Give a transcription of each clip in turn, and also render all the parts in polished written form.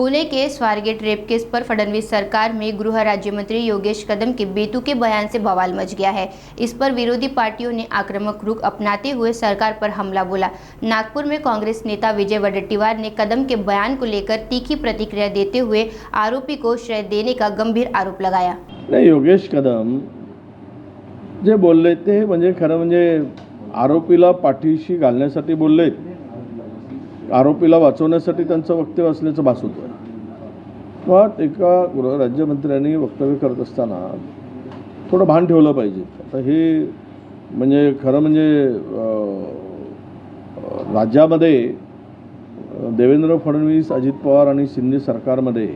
पुणे के Swargate rape केस पर फडणवीस सरकार में गृह राज्य मंत्री योगेश कदम के बेतुके बयान से बवाल मच गया है। इस पर विरोधी पार्टियों ने आक्रामक रुख अपनाते हुए सरकार पर हमला बोला। नागपुर में कांग्रेस नेता विजय वडेट्टीवार ने कदम के बयान को लेकर तीखी प्रतिक्रिया देते हुए आरोपी को श्रेय देने का गंभीर आरोप लगाया। नाही, योगेश कदम जे बोलले ते म्हणजे खरं म्हणजे आरोपीला पाठीशी घालण्यासाठी बोलले, आरोपीला वाचवण्यासाठी त्यांचं वक्तव्य असल्याचं भास होतं। मग एका गृह राज्यमंत्र्यांनी वक्तव्य करत असताना थोडं भान ठेवलं पाहिजे। आता हे म्हणजे खरं म्हणजे राज्यामध्ये देवेंद्र फडणवीस, अजित पवार आणि शिंदे सरकारमध्ये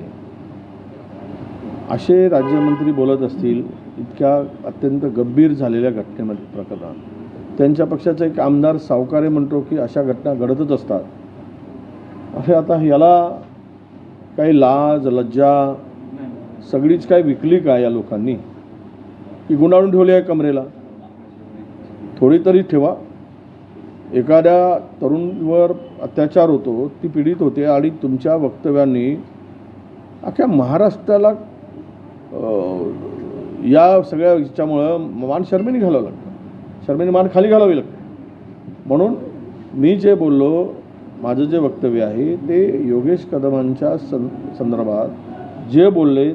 असे राज्यमंत्री बोलत असतील इतक्या अत्यंत गंभीर झालेल्या घटनेमध्ये प्रकरणात त्यांच्या पक्षाचा एक आमदार सावकारे म्हणतो की अशा घटना घडतच असतात। असे आता याला काही लाज लज्जा सगळीच काय विकली का या लोकांनी की गुंडाळून ठेवली आहे कमरेला? थोडी तरी ठेवा। एखाद्या तरुणवर अत्याचार होतो, ती पीडित होते आणि तुमच्या वक्तव्यांनी अख्ख्या महाराष्ट्राला या सगळ्या याच्यामुळं मान शर्मेने घालावं लागतं, शर्मेने मान खाली घालावी लागते। म्हणून मी जे बोललो, माझं जे वक्तव्य आहे ते योगेश कदमांच्या संदर्भात जे बोलले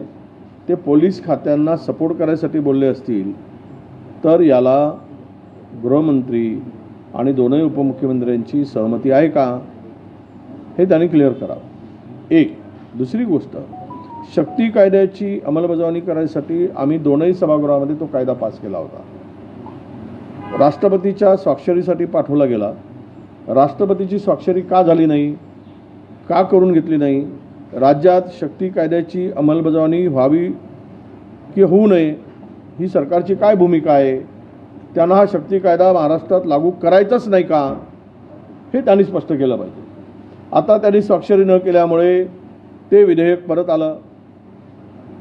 ते पोलीस खात्यांना सपोर्ट करायसाठी बोलले असतील तर याला गृहमंत्री आणि दोनही उपमुख्यमंत्र्यांची सहमती आहे का हे त्यांनी क्लिअर करावं। एक दुसरी गोष्ट, शक्ती कायद्याची अंमलबजावणी करायसाठी आम्ही दोनही सभागृहामध्ये तो कायदा पास केला होता। राष्ट्रपतीच्या स्वाक्षरीसाठी पाठवला गेला। राष्ट्रपतीची स्वाक्षरी का झाली नाही, का करून घेतली नाही? राज्यात शक्ती कायद्याची अंमलबजावणी व्हावी की होऊ नये ही सरकारची काय भूमिका आहे? त्यांना हा शक्ती कायदा महाराष्ट्रात लागू करायचाच नाही का हे त्यांनी स्पष्ट केलं पाहिजे। आता त्यांनी स्वाक्षरी न केल्यामुळे ते विधेयक परत आलं।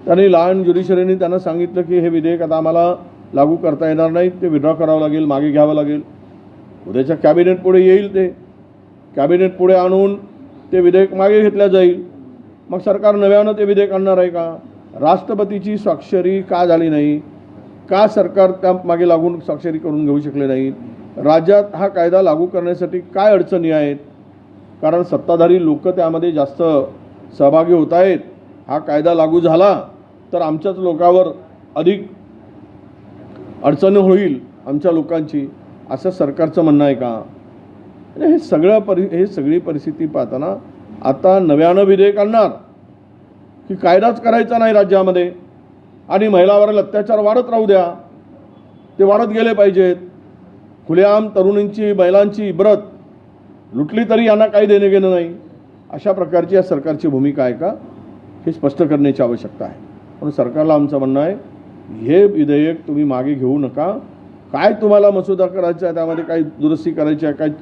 त्यांनी लहान ज्युडिशरीने त्यांना सांगितलं की हे विधेयक आता आम्हाला लागू करता येणार नाही, ते विड्रॉ करावं लागेल, मागे घ्यावं लागेल। उद्याच्या कॅबिनेट पुढे येईल, ते कॅबिनेट पुढे आणून ते विधेयक मागे घेतलं जाईल। मग सरकार नव्यानं ते विधेयक आणणार आहे का? राष्ट्रपतीची स्वाक्षरी का झाली नाही? का सरकार त्या मागे लागून स्वाक्षरी करून घेऊ शकले नाही? राज्यात हा कायदा लागू करण्यासाठी काय अडचणी आहेत? कारण सत्ताधारी लोक त्यामध्ये जास्त सहभागी होत आहेत। हा कायदा लागू झाला तर आमच्याच लोकांवर अधिक अडचण होईल, आमच्या लोकांची, असं सरकारचं म्हणणं आहे का? हे सगळी परिस्थिती पाहताना आता नव्यानं विधेयक आणणार की कायदाच करायचा नाही राज्यामध्ये आणि महिलांवरील अत्याचार वाढत राहू द्या, ते वाढत गेले पाहिजेत। खुलेआम तरुणींची, महिलांची इब्रत लुटली तरी यांना काही देणे घेणं नाही, अशा प्रकारची या सरकारची भूमिका आहे का हे स्पष्ट करण्याची आवश्यकता आहे। म्हणून सरकारला आमचं म्हणणं आहे, हे विधेयक तुम्ही मागे घेऊ नका। काय तुम्हाला मसुदा करायचा आहे, त्यामध्ये काही दुरुस्ती करायची आहे, काही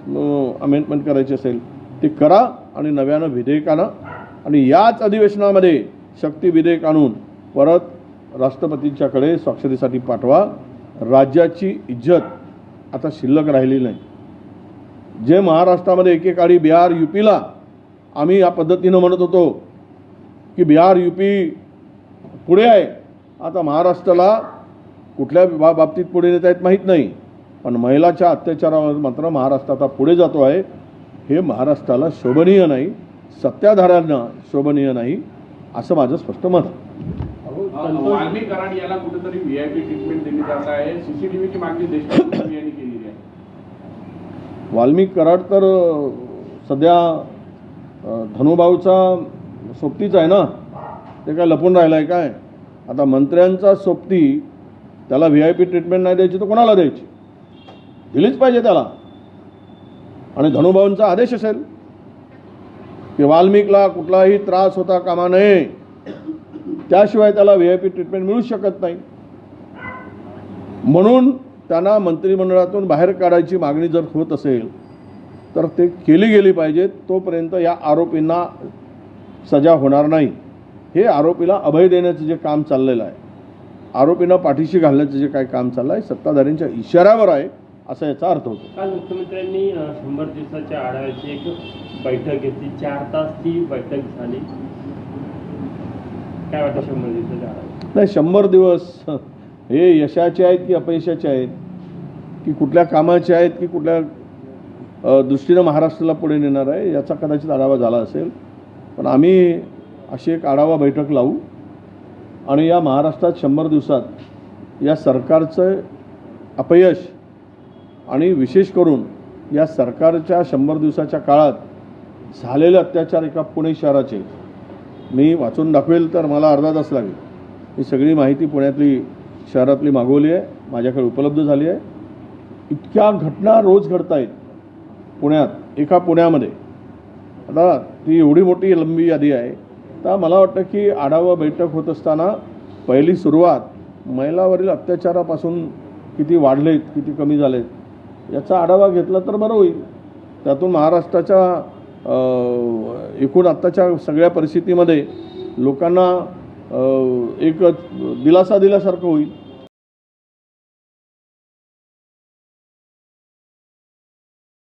अमेंडमेंट करायची असेल ते करा आणि नव्यानं विधेयक आणा आणि याच अधिवेशनामध्ये शक्ती विधेयक आणून परत राष्ट्रपतींच्याकडे स्वाक्षरीसाठी पाठवा। राज्याची इज्जत आता शिल्लक राहिली नाही। जे महाराष्ट्रामध्ये एकेकाळी बिहार, यूपीला आम्ही या पद्धतीनं म्हणत होतो की बिहार, यूपी पुढे आहे, आता महाराष्ट्राला कुठल्या बाबतीत पुढे नेता येत माहीत नाही, पण महिलाच्या अत्याचारावर मात्र महाराष्ट्र आता पुढे जातो आहे। हे महाराष्ट्राला शोभनीय नाही, सत्ताधाऱ्यांना शोभनीय नाही, असं माझं स्पष्ट मत आहे। वाल्मिक कराड याला कुठेतरी व्हीआयपी ट्रीटमेंट दिली जात आहे, सीसीटीव्हीची मागणी देशमुख यांनी केलेली आहे। वाल्मिक कराड तर सध्या धनुभाऊचा सोबतीच आहे ना, ते काय लपून राहिलं आहे काय? आता मंत्र्यांचा सोबती त्याला व्हीआयपी ट्रीटमेंट नाही द्यायची तर कोणाला द्यायची? दिलीच पाहिजे त्याला। आणि धनुभाऊंचा आदेश असेल की वाल्मिकला कुठलाही त्रास होता कामा नये, त्याशिवाय त्याला व्हीआयपी ट्रीटमेंट मिळू शकत नाही। म्हणून त्यांना मंत्रिमंडळातून बाहेर काढायची मागणी जर होत असेल तर ते केली गेली पाहिजे। तोपर्यंत या आरोपींना सजा होणार नाही। हे आरोपीला अभय देण्याचं जे काम चाललेलं आहे, आरोपींना पाठीशी घालण्याचं जे काही काम चाललं आहे, सत्ताधाऱ्यांच्या इशाऱ्यावर आहे असा याचा अर्थ होतो। काल मुख्यमंत्र्यांनी 100 दिवसाच्या आढाव्याची एक बैठक घेतली, 4 तास ती बैठक झाली। काय वाटतं 100 दिवसाच्या आधारे? नाही, 100 दिवस हे यशाचे आहेत की अपयशाचे आहेत, की कुठल्या कामाचे आहेत, की कुठल्या दृष्टीनं महाराष्ट्राला पुढे नेणार आहे, याचा कदाचित आढावा झाला असेल. पण आम्ही अशी एक आढावा बैठक लावू आणि या महाराष्ट्रात 100 दिवसात या सरकारचं अपयश आणि विशेष करून या सरकारच्या 100 दिवसाच्या काळात झालेले अत्याचार एका पुणे शहराचे मी वाचून दाखवेल तर मला अर्धा तास लागेल. ही सगळी माहिती पुण्यातली शहरातली मागवली आहे, माझ्याकडे उपलब्ध झाली आहे. इतक्या घटना रोज घडत आहेत पुण्यात, एका पुण्यामध्ये. आता ती एवढी मोठी लंबी यादी आहे. तर मला वाटतं की आढावा बैठक होत असताना पहिली सुरुवात महिलावरील अत्याचारापासून किती वाढलेत, किती कमी झालेत याचा आढावा घेतला तर बरं होईल. त्यातून महाराष्ट्राच्या एकूण आत्ताच्या सगळ्या परिस्थितीमध्ये लोकांना एक दिलासा दिल्यासारखं होईल.